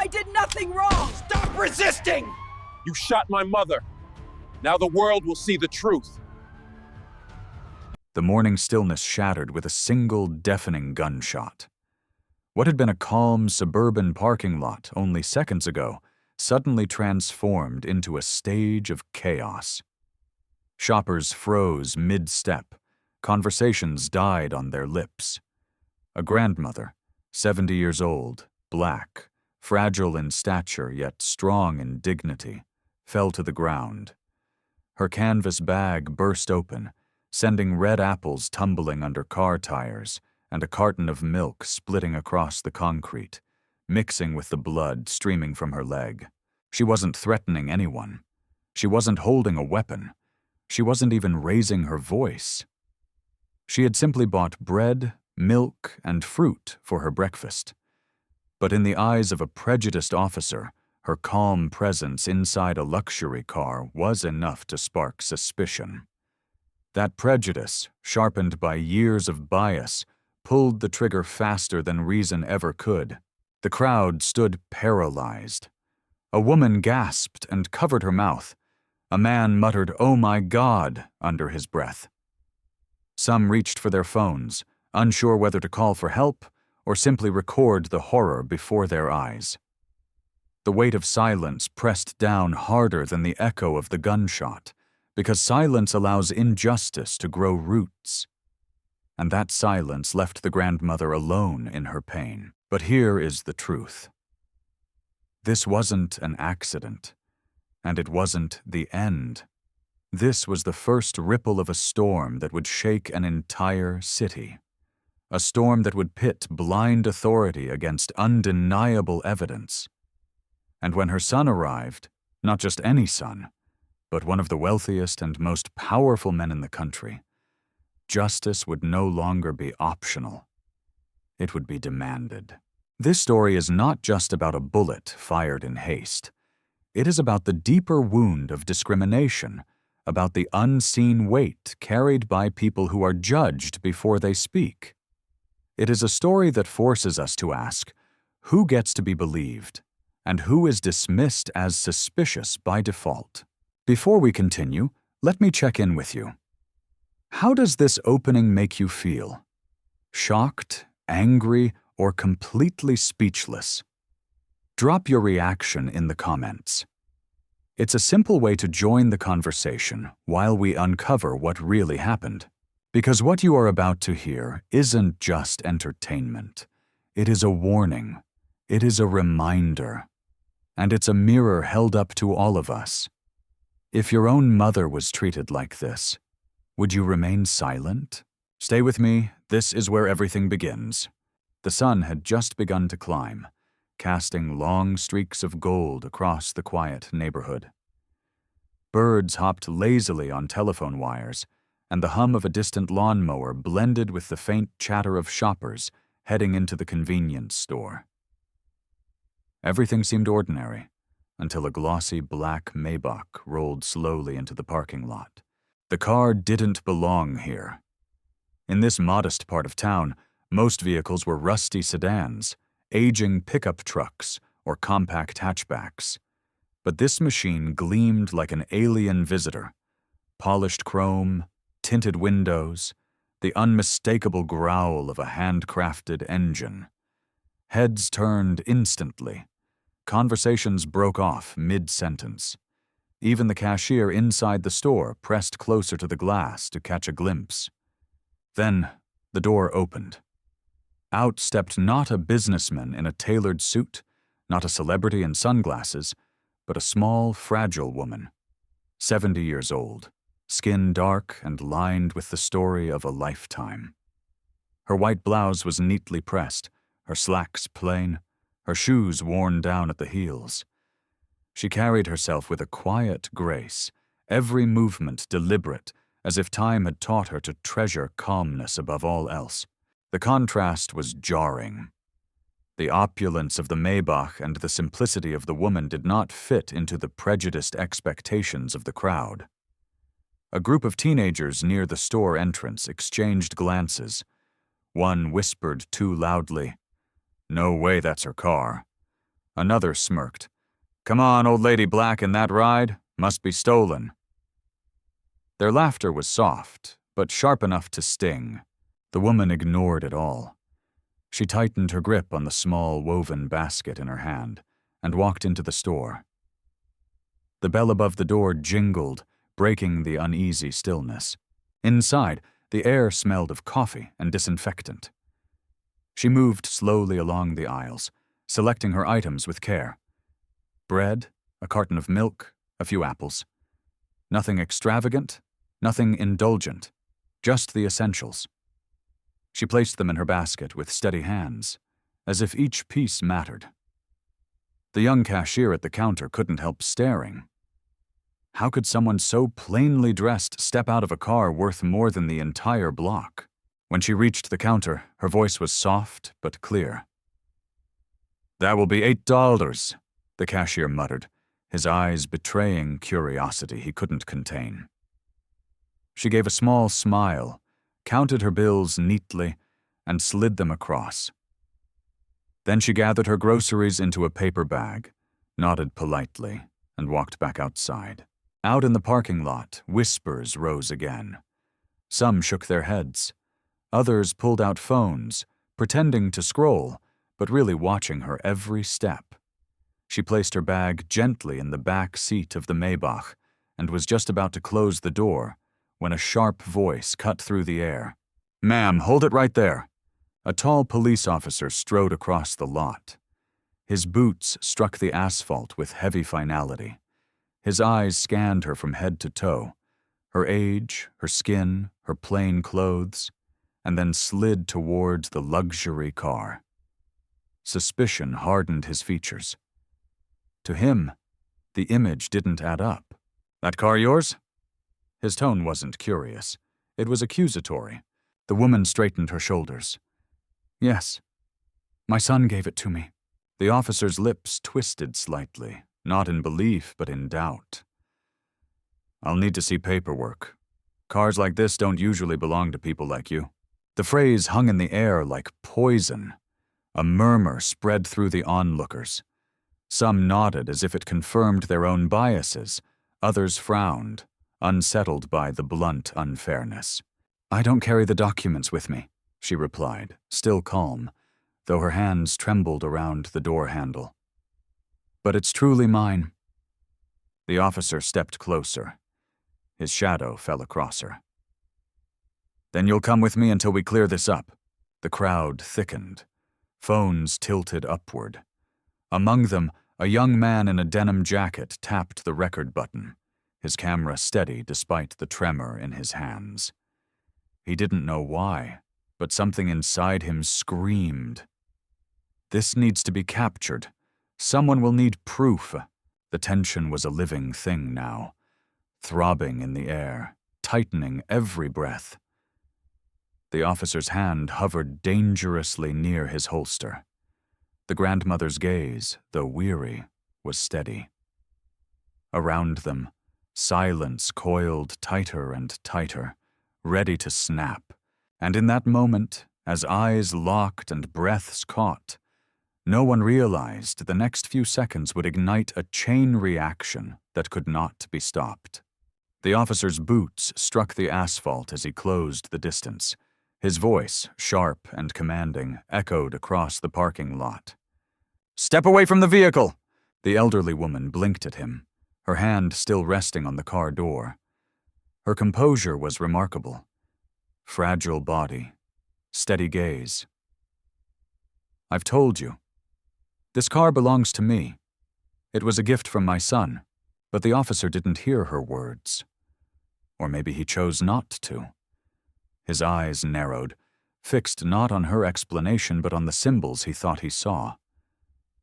I did nothing wrong! Stop resisting! You shot my mother. Now the world will see the truth. The morning stillness shattered with a single deafening gunshot. What had been a calm suburban parking lot only seconds ago suddenly transformed into a stage of chaos. Shoppers froze mid-step. Conversations died on their lips. A grandmother, 70 years old, black, fragile in stature yet strong in dignity, fell to the ground. Her canvas bag burst open, sending red apples tumbling under car tires and a carton of milk splitting across the concrete, mixing with the blood streaming from her leg. She wasn't threatening anyone. She wasn't holding a weapon. She wasn't even raising her voice. She had simply bought bread, milk, and fruit for her breakfast. But in the eyes of a prejudiced officer, her calm presence inside a luxury car was enough to spark suspicion. That prejudice, sharpened by years of bias, pulled the trigger faster than reason ever could. The crowd stood paralyzed. A woman gasped and covered her mouth. A man muttered, "Oh my God," under his breath. Some reached for their phones, unsure whether to call for help or simply record the horror before their eyes. The weight of silence pressed down harder than the echo of the gunshot, because silence allows injustice to grow roots. And that silence left the grandmother alone in her pain. But here is the truth. This wasn't an accident, and it wasn't the end. This was the first ripple of a storm that would shake an entire city. A storm that would pit blind authority against undeniable evidence. And when her son arrived, not just any son, but one of the wealthiest and most powerful men in the country, justice would no longer be optional. It would be demanded. This story is not just about a bullet fired in haste. It is about the deeper wound of discrimination, about the unseen weight carried by people who are judged before they speak. It is a story that forces us to ask, who gets to be believed, and who is dismissed as suspicious by default? Before we continue, let me check in with you. How does this opening make you feel? Shocked, angry, or completely speechless? Drop your reaction in the comments. It's a simple way to join the conversation while we uncover what really happened. Because what you are about to hear isn't just entertainment. It is a warning. It is a reminder. And it's a mirror held up to all of us. If your own mother was treated like this, would you remain silent? Stay with me. This is where everything begins. The sun had just begun to climb, casting long streaks of gold across the quiet neighborhood. Birds hopped lazily on telephone wires, and the hum of a distant lawnmower blended with the faint chatter of shoppers heading into the convenience store. Everything seemed ordinary, until a glossy black Maybach rolled slowly into the parking lot. The car didn't belong here. In this modest part of town, most vehicles were rusty sedans, aging pickup trucks, or compact hatchbacks. But this machine gleamed like an alien visitor. Polished chrome, tinted windows, the unmistakable growl of a handcrafted engine. Heads turned instantly. Conversations broke off mid-sentence. Even the cashier inside the store pressed closer to the glass to catch a glimpse. Then the door opened. Out stepped not a businessman in a tailored suit, not a celebrity in sunglasses, but a small, fragile woman, 70 years old, skin dark and lined with the story of a lifetime. Her white blouse was neatly pressed, her slacks plain, her shoes worn down at the heels. She carried herself with a quiet grace, every movement deliberate, as if time had taught her to treasure calmness above all else. The contrast was jarring. The opulence of the Maybach and the simplicity of the woman did not fit into the prejudiced expectations of the crowd. A group of teenagers near the store entrance exchanged glances. One whispered too loudly, "No way that's her car." Another smirked. "Come on, old lady black in that ride? Must be stolen." Their laughter was soft, but sharp enough to sting. The woman ignored it all. She tightened her grip on the small woven basket in her hand and walked into the store. The bell above the door jingled, breaking the uneasy stillness. Inside, the air smelled of coffee and disinfectant. She moved slowly along the aisles, selecting her items with care. Bread, a carton of milk, a few apples. Nothing extravagant, nothing indulgent, just the essentials. She placed them in her basket with steady hands, as if each piece mattered. The young cashier at the counter couldn't help staring. How could someone so plainly dressed step out of a car worth more than the entire block? When she reached the counter, her voice was soft but clear. "That will be $8, the cashier muttered, his eyes betraying curiosity he couldn't contain. She gave a small smile, counted her bills neatly, and slid them across. Then she gathered her groceries into a paper bag, nodded politely, and walked back outside. Out in the parking lot, whispers rose again. Some shook their heads. Others pulled out phones, pretending to scroll, but really watching her every step. She placed her bag gently in the back seat of the Maybach and was just about to close the door when a sharp voice cut through the air. "Ma'am, hold it right there." A tall police officer strode across the lot. His boots struck the asphalt with heavy finality. His eyes scanned her from head to toe, her age, her skin, her plain clothes, and then slid towards the luxury car. Suspicion hardened his features. To him, the image didn't add up. "That car yours?" His tone wasn't curious. It was accusatory. The woman straightened her shoulders. "Yes. My son gave it to me." The officer's lips twisted slightly, not in belief but in doubt. "I'll need to see paperwork. Cars like this don't usually belong to people like you." The phrase hung in the air like poison. A murmur spread through the onlookers. Some nodded as if it confirmed their own biases. Others frowned, unsettled by the blunt unfairness. "I don't carry the documents with me," she replied, still calm, though her hands trembled around the door handle. "But it's truly mine." The officer stepped closer. His shadow fell across her. "Then you'll come with me until we clear this up." The crowd thickened. Phones tilted upward. Among them, a young man in a denim jacket tapped the record button, his camera steady despite the tremor in his hands. He didn't know why, but something inside him screamed. This needs to be captured. Someone will need proof. The tension was a living thing now, throbbing in the air, tightening every breath. The officer's hand hovered dangerously near his holster. The grandmother's gaze, though weary, was steady. Around them, silence coiled tighter and tighter, ready to snap, and in that moment, as eyes locked and breaths caught, no one realized the next few seconds would ignite a chain reaction that could not be stopped. The officer's boots struck the asphalt as he closed the distance. His voice, sharp and commanding, echoed across the parking lot. "Step away from the vehicle!" The elderly woman blinked at him, her hand still resting on the car door. Her composure was remarkable. Fragile body, steady gaze. "I've told you. This car belongs to me. It was a gift from my son." But the officer didn't hear her words. Or maybe he chose not to. His eyes narrowed, fixed not on her explanation but on the symbols he thought he saw.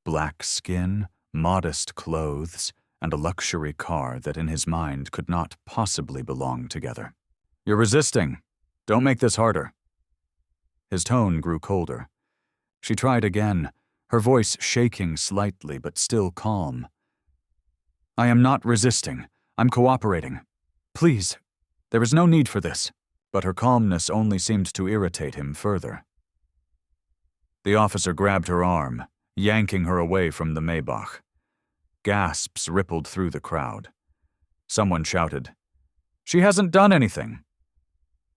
Black skin, modest clothes, and a luxury car that in his mind could not possibly belong together. "You're resisting. Don't make this harder." His tone grew colder. She tried again, her voice shaking slightly but still calm. "I am not resisting. I'm cooperating. Please, there is no need for this." But her calmness only seemed to irritate him further. The officer grabbed her arm, yanking her away from the Maybach. Gasps rippled through the crowd. Someone shouted, "She hasn't done anything!"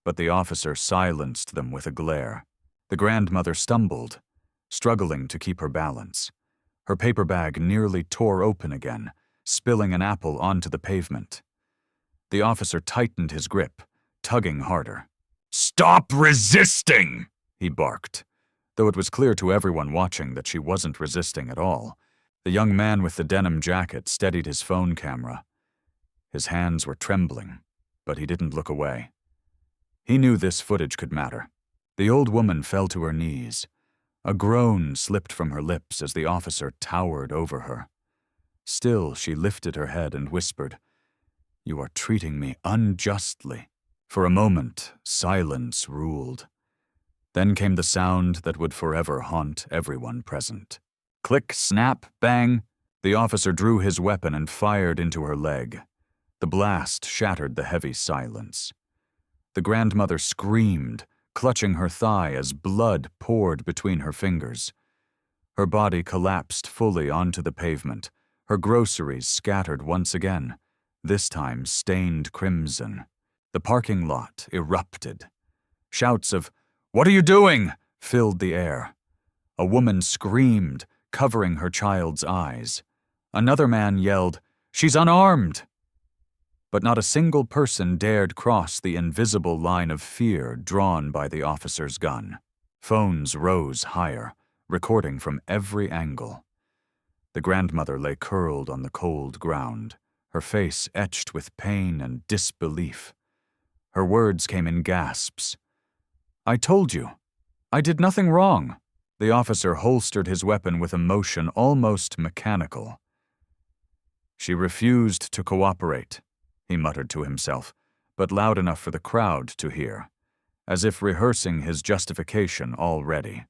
But the officer silenced them with a glare. The grandmother stumbled, struggling to keep her balance. Her paper bag nearly tore open again, spilling an apple onto the pavement. The officer tightened his grip, tugging harder. "Stop resisting!" he barked, though it was clear to everyone watching that she wasn't resisting at all. The young man with the denim jacket steadied his phone camera. His hands were trembling, but he didn't look away. He knew this footage could matter. The old woman fell to her knees. A groan slipped from her lips as the officer towered over her. Still, she lifted her head and whispered, "You are treating me unjustly." For a moment, silence ruled. Then came the sound that would forever haunt everyone present. Click, snap, bang. The officer drew his weapon and fired into her leg. The blast shattered the heavy silence. The grandmother screamed, clutching her thigh as blood poured between her fingers. Her body collapsed fully onto the pavement, her groceries scattered once again, this time stained crimson. The parking lot erupted. Shouts of, "What are you doing?" filled the air. A woman screamed, covering her child's eyes. Another man yelled, "She's unarmed!" But not a single person dared cross the invisible line of fear drawn by the officer's gun. Phones rose higher, recording from every angle. The grandmother lay curled on the cold ground, her face etched with pain and disbelief. Her words came in gasps. "I told you. I did nothing wrong." The officer holstered his weapon with a motion almost mechanical. "She refused to cooperate," he muttered to himself, but loud enough for the crowd to hear, as if rehearsing his justification already.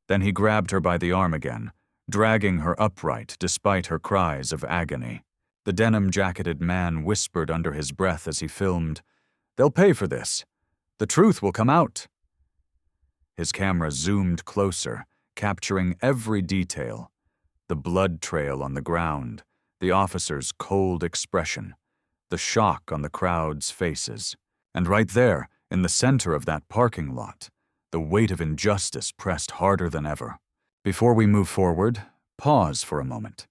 Then he grabbed her by the arm again, dragging her upright despite her cries of agony. The denim-jacketed man whispered under his breath as he filmed, "They'll pay for this. The truth will come out." His camera zoomed closer, capturing every detail. The blood trail on the ground, the officer's cold expression, the shock on the crowd's faces. And right there, in the center of that parking lot, the weight of injustice pressed harder than ever. Before we move forward, pause for a moment.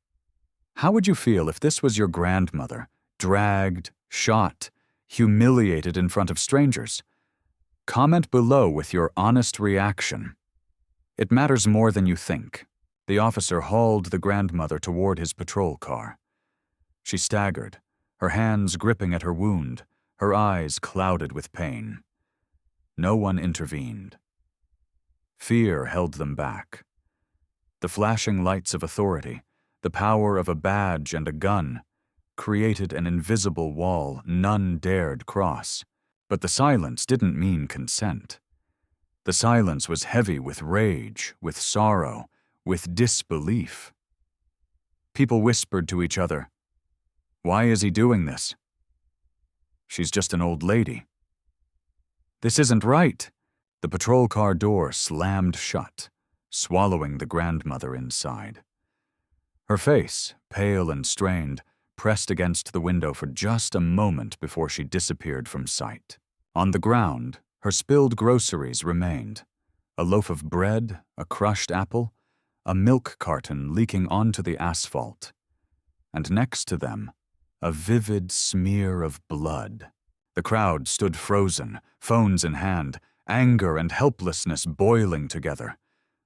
How would you feel if this was your grandmother, dragged, shot, humiliated in front of strangers? Comment below with your honest reaction. It matters more than you think. The officer hauled the grandmother toward his patrol car. She staggered, her hands gripping at her wound, her eyes clouded with pain. No one intervened. Fear held them back. The flashing lights of authority, the power of a badge and a gun, created an invisible wall none dared cross. But the silence didn't mean consent. The silence was heavy with rage, with sorrow, with disbelief. People whispered to each other, "Why is he doing this? She's just an old lady. This isn't right." The patrol car door slammed shut, swallowing the grandmother inside. Her face, pale and strained, pressed against the window for just a moment before she disappeared from sight. On the ground, her spilled groceries remained. A loaf of bread, a crushed apple, a milk carton leaking onto the asphalt. And next to them, a vivid smear of blood. The crowd stood frozen, phones in hand, anger and helplessness boiling together.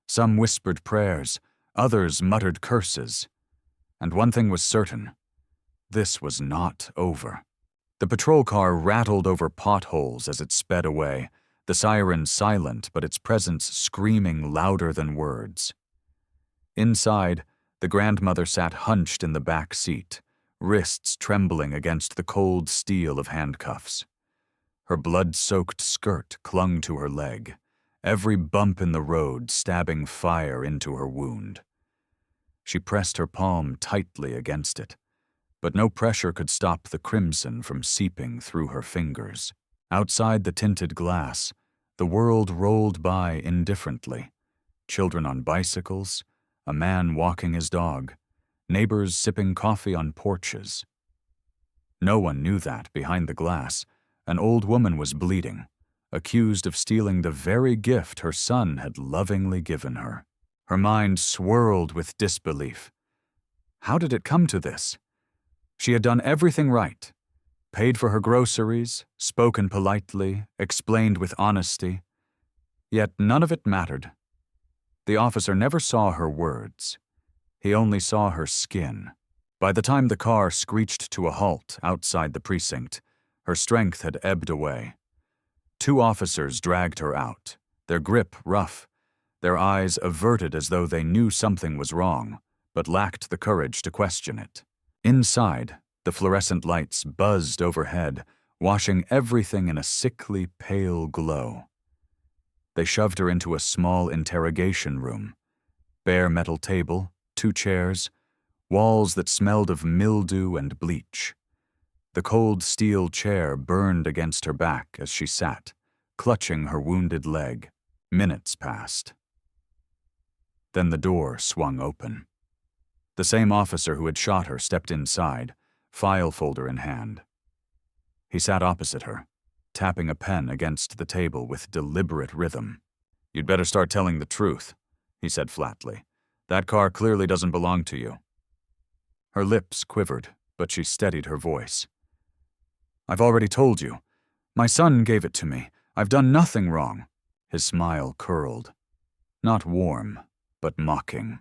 Some whispered prayers, others muttered curses. And one thing was certain. This was not over. The patrol car rattled over potholes as it sped away, the siren silent but its presence screaming louder than words. Inside, the grandmother sat hunched in the back seat, wrists trembling against the cold steel of handcuffs. Her blood-soaked skirt clung to her leg, every bump in the road stabbing fire into her wound. She pressed her palm tightly against it, but no pressure could stop the crimson from seeping through her fingers. Outside the tinted glass, the world rolled by indifferently. Children on bicycles, a man walking his dog, neighbors sipping coffee on porches. No one knew that, behind the glass, an old woman was bleeding, accused of stealing the very gift her son had lovingly given her. Her mind swirled with disbelief. How did it come to this? She had done everything right, paid for her groceries, spoken politely, explained with honesty. Yet none of it mattered. The officer never saw her words. He only saw her skin. By the time the car screeched to a halt outside the precinct, her strength had ebbed away. 2 officers dragged her out, their grip rough, their eyes averted as though they knew something was wrong, but lacked the courage to question it. Inside, the fluorescent lights buzzed overhead, washing everything in a sickly, pale glow. They shoved her into a small interrogation room. Bare metal table, 2 chairs, walls that smelled of mildew and bleach. The cold steel chair burned against her back as she sat, clutching her wounded leg. Minutes passed. Then the door swung open. The same officer who had shot her stepped inside, file folder in hand. He sat opposite her, tapping a pen against the table with deliberate rhythm. "You'd better start telling the truth," he said flatly. "That car clearly doesn't belong to you." Her lips quivered, but she steadied her voice. "I've already told you. My son gave it to me. I've done nothing wrong." His smile curled. Not warm, but mocking.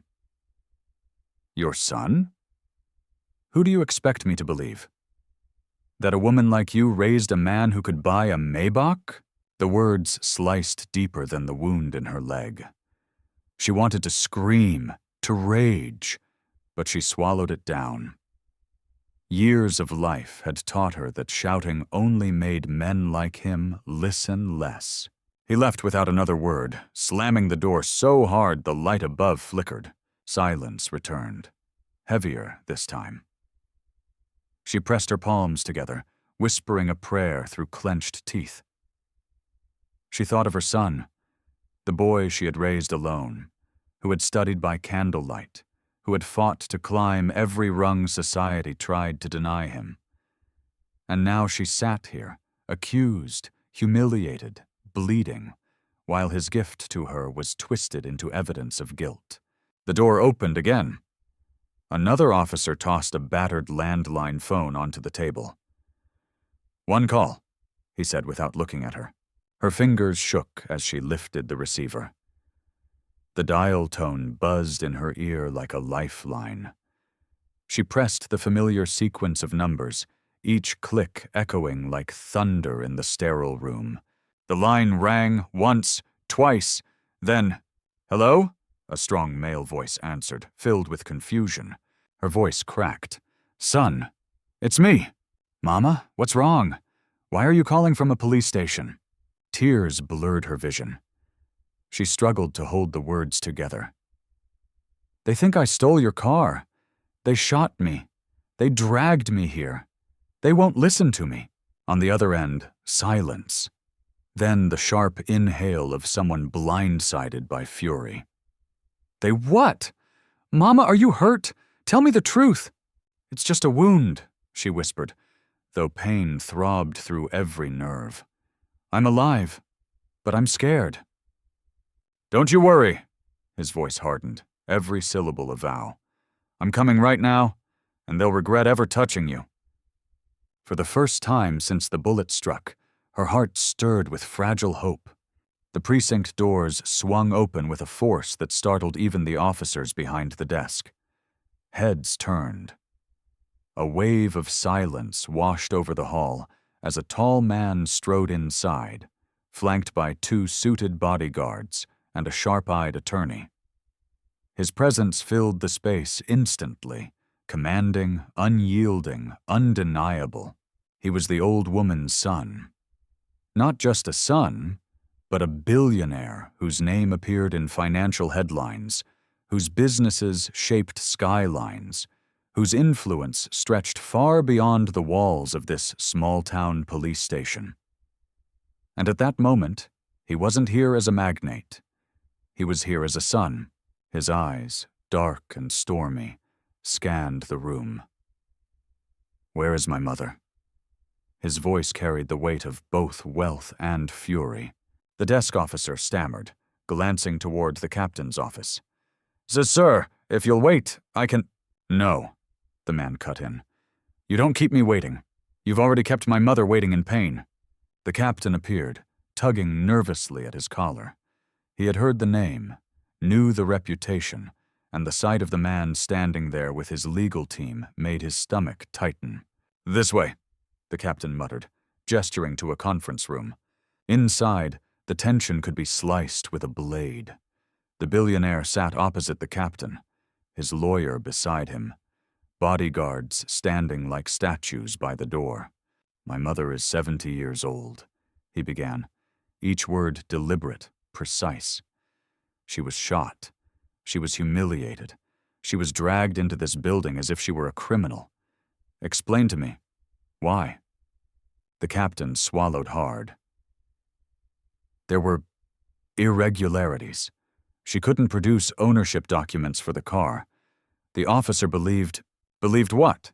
"Your son? Who do you expect me to believe? That a woman like you raised a man who could buy a Maybach?" The words sliced deeper than the wound in her leg. She wanted to scream, to rage, but she swallowed it down. Years of life had taught her that shouting only made men like him listen less. He left without another word, slamming the door so hard the light above flickered. Silence returned, heavier this time. She pressed her palms together, whispering a prayer through clenched teeth. She thought of her son, the boy she had raised alone, who had studied by candlelight, who had fought to climb every rung society tried to deny him. And now she sat here, accused, humiliated, bleeding, while his gift to her was twisted into evidence of guilt. The door opened again. Another officer tossed a battered landline phone onto the table. "One call," he said without looking at her. Her fingers shook as she lifted the receiver. The dial tone buzzed in her ear like a lifeline. She pressed the familiar sequence of numbers, each click echoing like thunder in the sterile room. The line rang once, twice, then, "Hello?" A strong male voice answered, filled with confusion. Her voice cracked. "Son, it's me." "Mama, what's wrong? Why are you calling from a police station?" Tears blurred her vision. She struggled to hold the words together. "They think I stole your car. They shot me. They dragged me here. They won't listen to me." On the other end, silence. Then the sharp inhale of someone blindsided by fury. "They what? Mama, are you hurt? Tell me the truth." "It's just a wound," she whispered, though pain throbbed through every nerve. "I'm alive, but I'm scared." "Don't you worry," his voice hardened, every syllable a vow. "I'm coming right now, and they'll regret ever touching you." For the first time since the bullet struck, her heart stirred with fragile hope. The precinct doors swung open with a force that startled even the officers behind the desk. Heads turned. A wave of silence washed over the hall as a tall man strode inside, flanked by 2 suited bodyguards and a sharp-eyed attorney. His presence filled the space instantly, commanding, unyielding, undeniable. He was the old woman's son. Not just a son, but a billionaire whose name appeared in financial headlines, whose businesses shaped skylines, whose influence stretched far beyond the walls of this small-town police station. And at that moment, he wasn't here as a magnate. He was here as a son, his eyes dark and stormy, scanned the room. "Where is my mother?" His voice carried the weight of both wealth and fury. The desk officer stammered, glancing toward the captain's office. Sir, if you'll wait, I can—" "No," the man cut in. "You don't keep me waiting. You've already kept my mother waiting in pain." The captain appeared, tugging nervously at his collar. He had heard the name, knew the reputation, and the sight of the man standing there with his legal team made his stomach tighten. "This way," the captain muttered, gesturing to a conference room. Inside, the tension could be sliced with a blade. The billionaire sat opposite the captain, his lawyer beside him, bodyguards standing like statues by the door. "My mother is 70 years old," he began, each word deliberate, precise. "She was shot. She was humiliated. She was dragged into this building as if she were a criminal. Explain to me. Why?" The captain swallowed hard. "There were irregularities. She couldn't produce ownership documents for the car. The officer believed what?"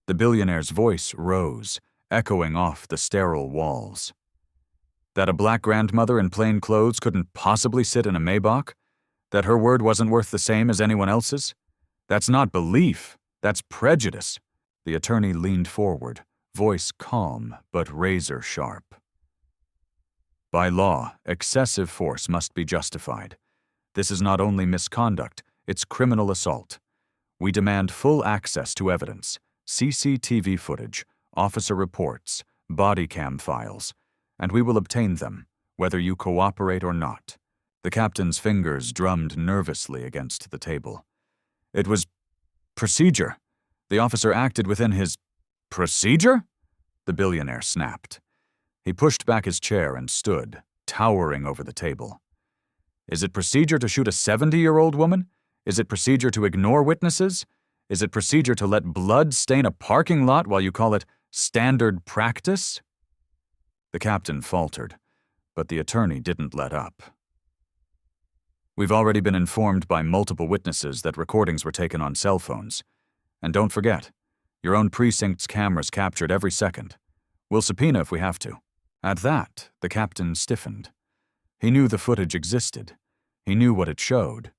The billionaire's voice rose, echoing off the sterile walls. "That a black grandmother in plain clothes couldn't possibly sit in a Maybach? That her word wasn't worth the same as anyone else's? That's not belief, that's prejudice." The attorney leaned forward, voice calm but razor sharp. "By law, excessive force must be justified. This is not only misconduct, it's criminal assault. We demand full access to evidence, CCTV footage, officer reports, body cam files, and we will obtain them, whether you cooperate or not." The captain's fingers drummed nervously against the table. "It was procedure. The officer acted within his—" "Procedure?" the billionaire snapped. He pushed back his chair and stood, towering over the table. "Is it procedure to shoot a 70-year-old woman? Is it procedure to ignore witnesses? Is it procedure to let blood stain a parking lot while you call it standard practice?" The captain faltered, but the attorney didn't let up. "We've already been informed by multiple witnesses that recordings were taken on cell phones. And don't forget, your own precinct's cameras captured every second. We'll subpoena if we have to." At that, the captain stiffened. He knew the footage existed. He knew what it showed.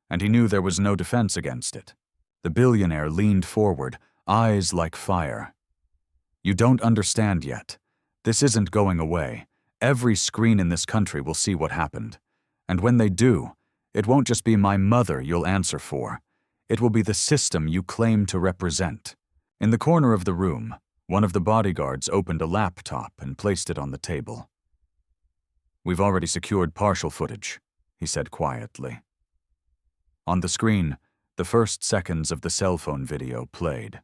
And he knew there was no defense against it. The billionaire leaned forward, eyes like fire. "You don't understand yet. This isn't going away. Every screen in this country will see what happened. And when they do, it won't just be my mother you'll answer for. It will be the system you claim to represent." In the corner of the room, one of the bodyguards opened a laptop and placed it on the table. "We've already secured partial footage," he said quietly. On the screen, the first seconds of the cell phone video played.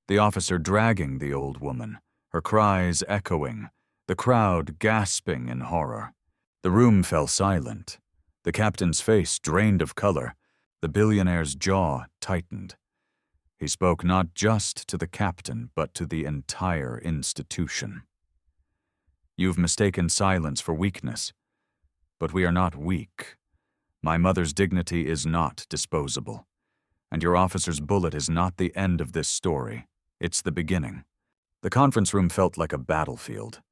The officer dragging the old woman, her cries echoing, the crowd gasping in horror. The room fell silent. The captain's face drained of color. The billionaire's jaw tightened. He spoke not just to the captain, but to the entire institution. "You've mistaken silence for weakness. But we are not weak. My mother's dignity is not disposable. And your officer's bullet is not the end of this story. It's the beginning." The conference room felt like a battlefield.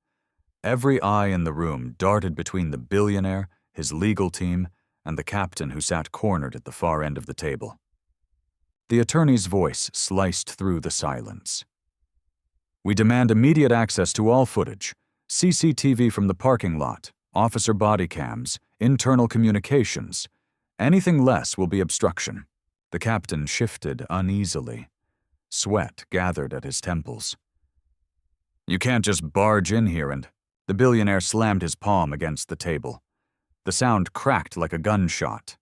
Every eye in the room darted between the billionaire, his legal team, and the captain who sat cornered at the far end of the table. The attorney's voice sliced through the silence. "We demand immediate access to all footage, CCTV from the parking lot, officer body cams, internal communications. Anything less will be obstruction." The captain shifted uneasily. Sweat gathered at his temples. "You can't just barge in here and—" The billionaire slammed his palm against the table. The sound cracked like a gunshot.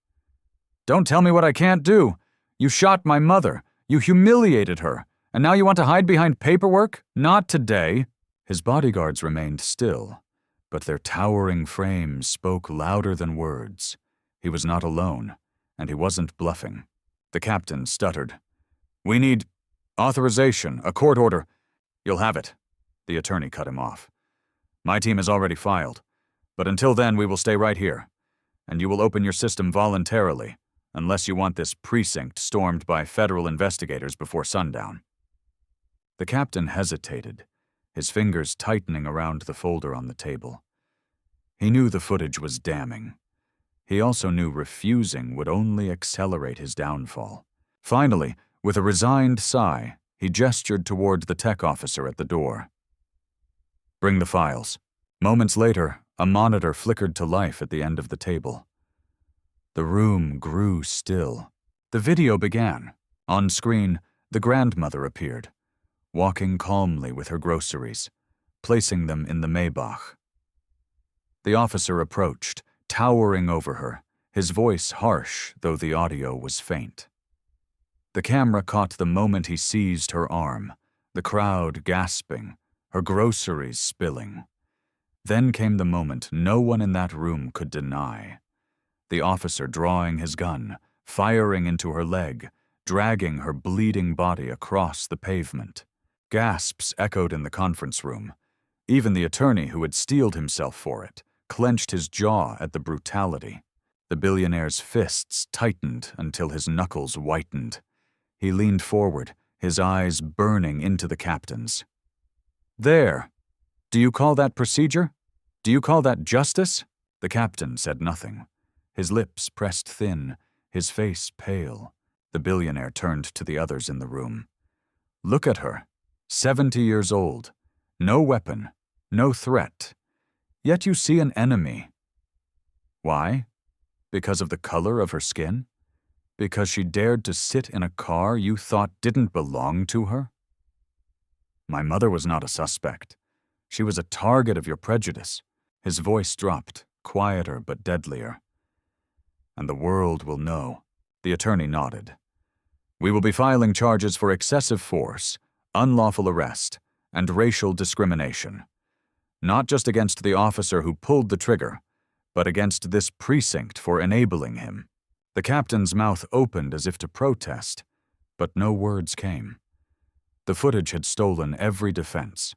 "Don't tell me what I can't do! You shot my mother, you humiliated her, and now you want to hide behind paperwork? Not today." His bodyguards remained still, but their towering frames spoke louder than words. He was not alone, and he wasn't bluffing. The captain stuttered. "We need authorization, a court order." "You'll have it," the attorney cut him off. "My team has already filed, but until then we will stay right here, and you will open your system voluntarily, unless you want this precinct stormed by federal investigators before sundown." The captain hesitated, his fingers tightening around the folder on the table. He knew the footage was damning. He also knew refusing would only accelerate his downfall. Finally, with a resigned sigh, he gestured toward the tech officer at the door. "Bring the files." Moments later, a monitor flickered to life at the end of the table. The room grew still. The video began. On screen, the grandmother appeared, walking calmly with her groceries, placing them in the Maybach. The officer approached, towering over her, his voice harsh, though the audio was faint. The camera caught the moment he seized her arm, the crowd gasping, her groceries spilling. Then came the moment no one in that room could deny. The officer drawing his gun, firing into her leg, dragging her bleeding body across the pavement. Gasps echoed in the conference room. Even the attorney who had steeled himself for it clenched his jaw at the brutality. The billionaire's fists tightened until his knuckles whitened. He leaned forward, his eyes burning into the captain's. "There. Do you call that procedure? Do you call that justice?" The captain said nothing. His lips pressed thin, his face pale. The billionaire turned to the others in the room. "Look at her. 70 years old. No weapon. No threat. Yet you see an enemy. Why? Because of the color of her skin? Because she dared to sit in a car you thought didn't belong to her? My mother was not a suspect. She was a target of your prejudice." His voice dropped, quieter but deadlier. "And the world will know." The attorney nodded. "We will be filing charges for excessive force, unlawful arrest, and racial discrimination. Not just against the officer who pulled the trigger, but against this precinct for enabling him." The captain's mouth opened as if to protest, but no words came. The footage had stolen every defense.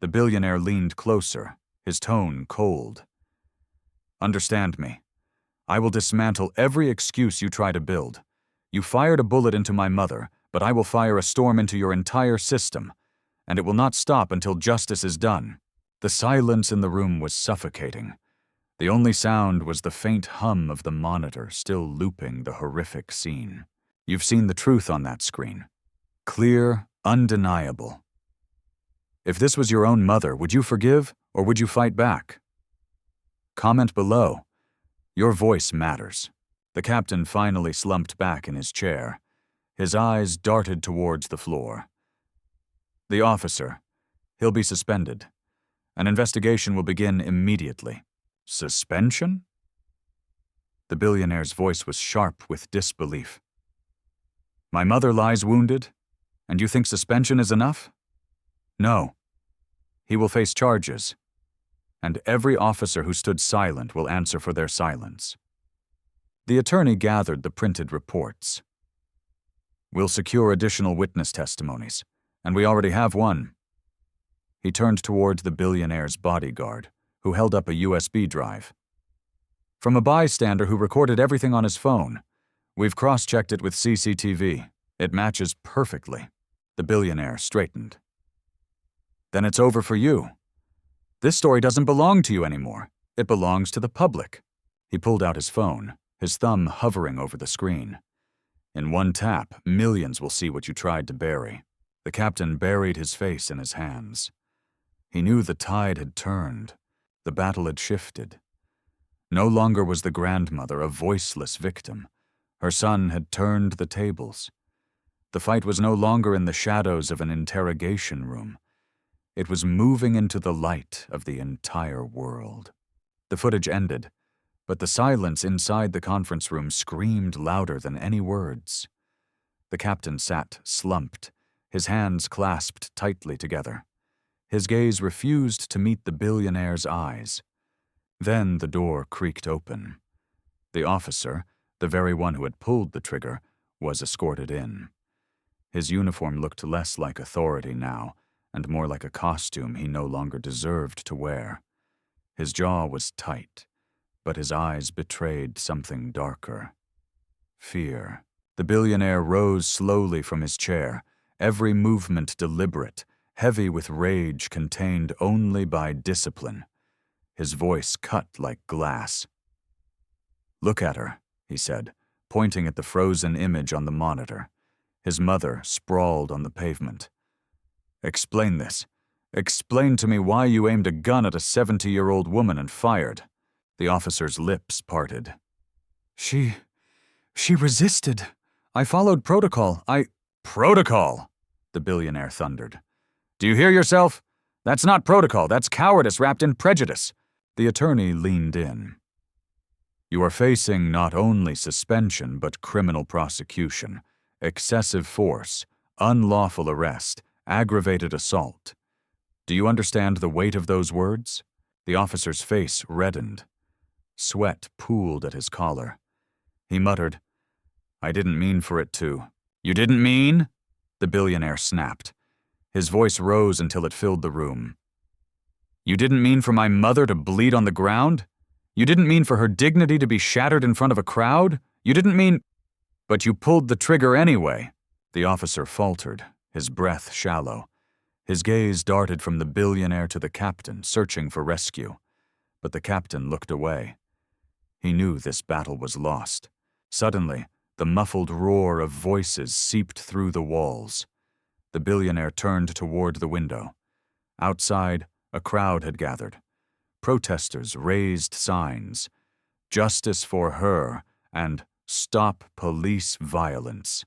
The billionaire leaned closer, his tone cold. "Understand me. I will dismantle every excuse you try to build. You fired a bullet into my mother, but I will fire a storm into your entire system, and it will not stop until justice is done." The silence in the room was suffocating. The only sound was the faint hum of the monitor still looping the horrific scene. You've seen the truth on that screen. Clear, undeniable. If this was your own mother, would you forgive or would you fight back? Comment below. Your voice matters. The captain finally slumped back in his chair. His eyes darted towards the floor. "The officer. He'll be suspended. An investigation will begin immediately." "Suspension?" The billionaire's voice was sharp with disbelief. "My mother lies wounded, and you think suspension is enough?" "No. He will face charges, and every officer who stood silent will answer for their silence." The attorney gathered the printed reports. "We'll secure additional witness testimonies, and we already have one." He turned toward the billionaire's bodyguard, who held up a USB drive. "From a bystander who recorded everything on his phone. We've cross-checked it with CCTV. It matches perfectly." The billionaire straightened. "Then it's over for you. This story doesn't belong to you anymore. It belongs to the public." He pulled out his phone, his thumb hovering over the screen. "In one tap, millions will see what you tried to bury." The captain buried his face in his hands. He knew the tide had turned. The battle had shifted. No longer was the grandmother a voiceless victim. Her son had turned the tables. The fight was no longer in the shadows of an interrogation room. It was moving into the light of the entire world. The footage ended, but the silence inside the conference room screamed louder than any words. The captain sat slumped, his hands clasped tightly together. His gaze refused to meet the billionaire's eyes. Then the door creaked open. The officer, the very one who had pulled the trigger, was escorted in. His uniform looked less like authority now, and more like a costume he no longer deserved to wear. His jaw was tight, but his eyes betrayed something darker. Fear. The billionaire rose slowly from his chair, every movement deliberate, heavy with rage contained only by discipline. His voice cut like glass. "Look at her," he said, pointing at the frozen image on the monitor. His mother sprawled on the pavement. "Explain this. Explain to me why you aimed a gun at a 70-year-old woman and fired." The officer's lips parted. She resisted. I followed protocol. Protocol?" the billionaire thundered. "Do you hear yourself? That's not protocol. That's cowardice wrapped in prejudice." The attorney leaned in. "You are facing not only suspension but criminal prosecution, excessive force, unlawful arrest, aggravated assault. Do you understand the weight of those words?" The officer's face reddened. Sweat pooled at his collar. He muttered, "I didn't mean for it to." "You didn't mean?" the billionaire snapped. His voice rose until it filled the room. "You didn't mean for my mother to bleed on the ground? You didn't mean for her dignity to be shattered in front of a crowd? You didn't mean—" "But you pulled the trigger anyway," the officer faltered, his breath shallow. His gaze darted from the billionaire to the captain, searching for rescue. But the captain looked away. He knew this battle was lost. Suddenly, the muffled roar of voices seeped through the walls. The billionaire turned toward the window. Outside, a crowd had gathered. Protesters raised signs, "Justice for her" and "Stop police violence."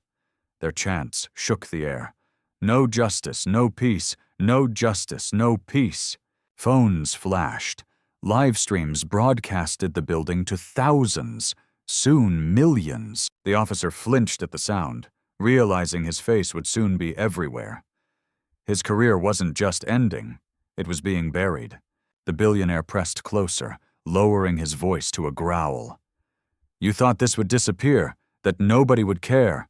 Their chants shook the air. "No justice, no peace. No justice, no peace." Phones flashed. Live streams broadcasted the building to thousands, soon millions. The officer flinched at the sound, realizing his face would soon be everywhere. His career wasn't just ending, it was being buried. The billionaire pressed closer, lowering his voice to a growl. "You thought this would disappear, that nobody would care.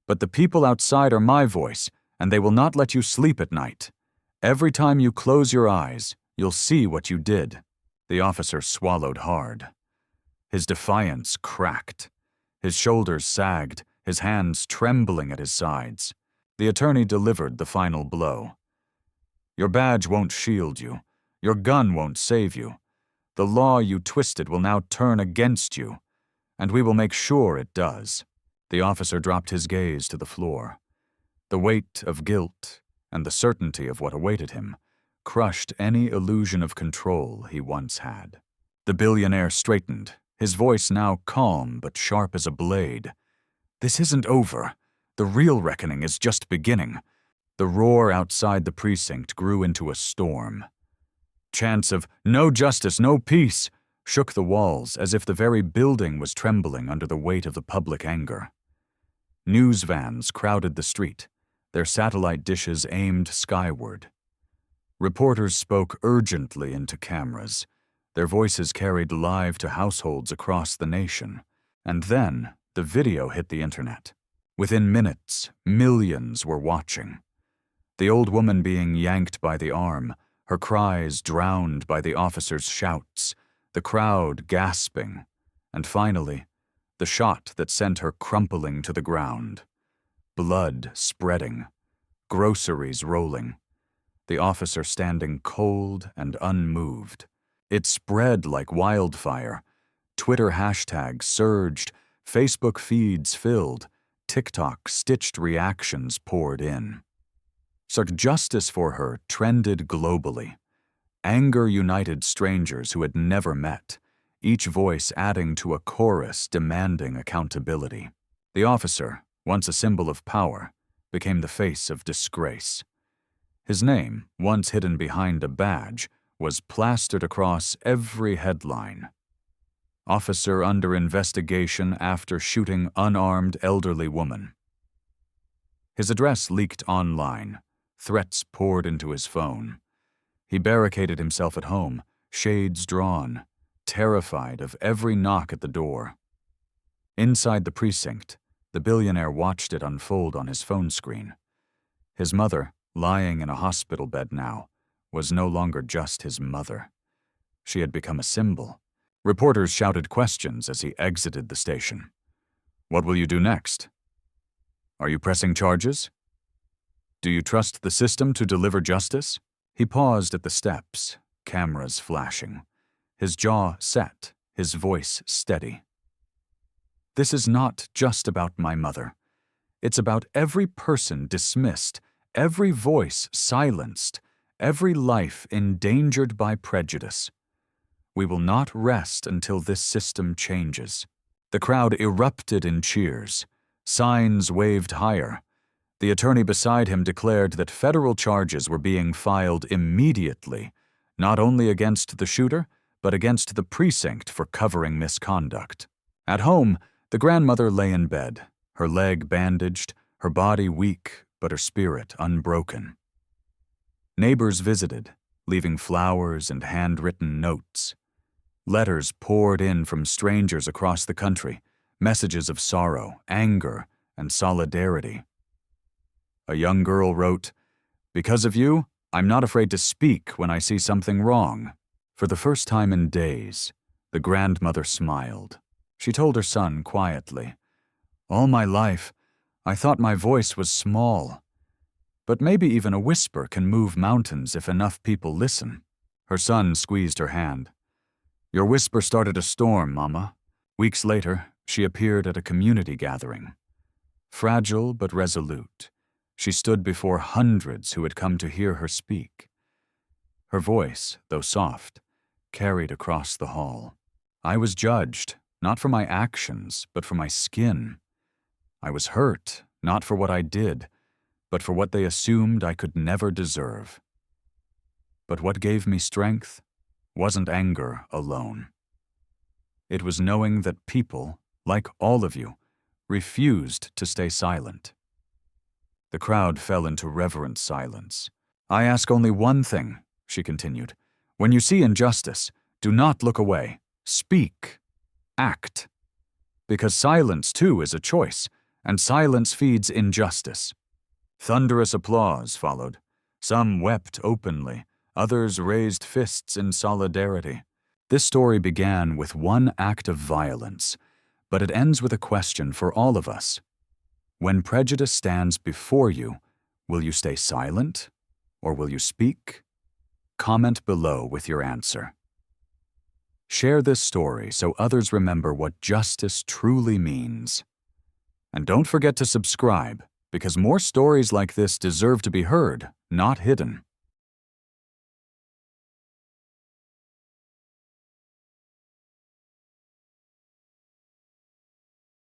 But the people outside are my voice, and they will not let you sleep at night. Every time you close your eyes, you'll see what you did." The officer swallowed hard. His defiance cracked. His shoulders sagged, his hands trembling at his sides. The attorney delivered the final blow. "Your badge won't shield you. Your gun won't save you. The law you twisted will now turn against you, and we will make sure it does." The officer dropped his gaze to the floor. The weight of guilt and the certainty of what awaited him crushed any illusion of control he once had. The billionaire straightened, his voice now calm but sharp as a blade. "This isn't over. The real reckoning is just beginning." The roar outside the precinct grew into a storm. Chants of "No justice, no peace" shook the walls as if the very building was trembling under the weight of the public anger. News vans crowded the street, their satellite dishes aimed skyward. Reporters spoke urgently into cameras. Their voices carried live to households across the nation. And then the video hit the internet. Within minutes, millions were watching. The old woman being yanked by the arm, her cries drowned by the officer's shouts, the crowd gasping, and finally, the shot that sent her crumpling to the ground. Blood spreading, groceries rolling, the officer standing cold and unmoved. It spread like wildfire. Twitter hashtags surged, Facebook feeds filled, TikTok stitched reactions poured in. Justice for her trended globally. Anger united strangers who had never met, each voice adding to a chorus demanding accountability. The officer, once a symbol of power, became the face of disgrace. His name, once hidden behind a badge, was plastered across every headline. Officer under investigation after shooting unarmed elderly woman. His address leaked online. Threats poured into his phone. He barricaded himself at home, shades drawn, terrified of every knock at the door. Inside the precinct, the billionaire watched it unfold on his phone screen. His mother, lying in a hospital bed now, was no longer just his mother. She had become a symbol. Reporters shouted questions as he exited the station. What will you do next? Are you pressing charges? Do you trust the system to deliver justice? He paused at the steps, cameras flashing, his jaw set, his voice steady. This is not just about my mother. It's about every person dismissed, every voice silenced, every life endangered by prejudice. We will not rest until this system changes. The crowd erupted in cheers. Signs waved higher. The attorney beside him declared that federal charges were being filed immediately, not only against the shooter, but against the precinct for covering misconduct. At home, the grandmother lay in bed, her leg bandaged, her body weak, but her spirit unbroken. Neighbors visited, leaving flowers and handwritten notes. Letters poured in from strangers across the country, messages of sorrow, anger, and solidarity. A young girl wrote, "Because of you, I'm not afraid to speak when I see something wrong." For the first time in days, the grandmother smiled. She told her son quietly, "All my life, I thought my voice was small. But maybe even a whisper can move mountains if enough people listen." Her son squeezed her hand. "Your whisper started a storm, Mama." Weeks later, she appeared at a community gathering. Fragile but resolute, she stood before hundreds who had come to hear her speak. Her voice, though soft, carried across the hall. "I was judged, not for my actions, but for my skin. I was hurt, not for what I did, but for what they assumed I could never deserve. But what gave me strength wasn't anger alone. It was knowing that people, like all of you, refused to stay silent." The crowd fell into reverent silence. "I ask only one thing," she continued. "When you see injustice, do not look away. Speak. Act. Because silence, too, is a choice, and silence feeds injustice." Thunderous applause followed. Some wept openly, others raised fists in solidarity. This story began with one act of violence, but it ends with a question for all of us. When prejudice stands before you, will you stay silent, or will you speak? Comment below with your answer. Share this story so others remember what justice truly means. And don't forget to subscribe, because more stories like this deserve to be heard, not hidden.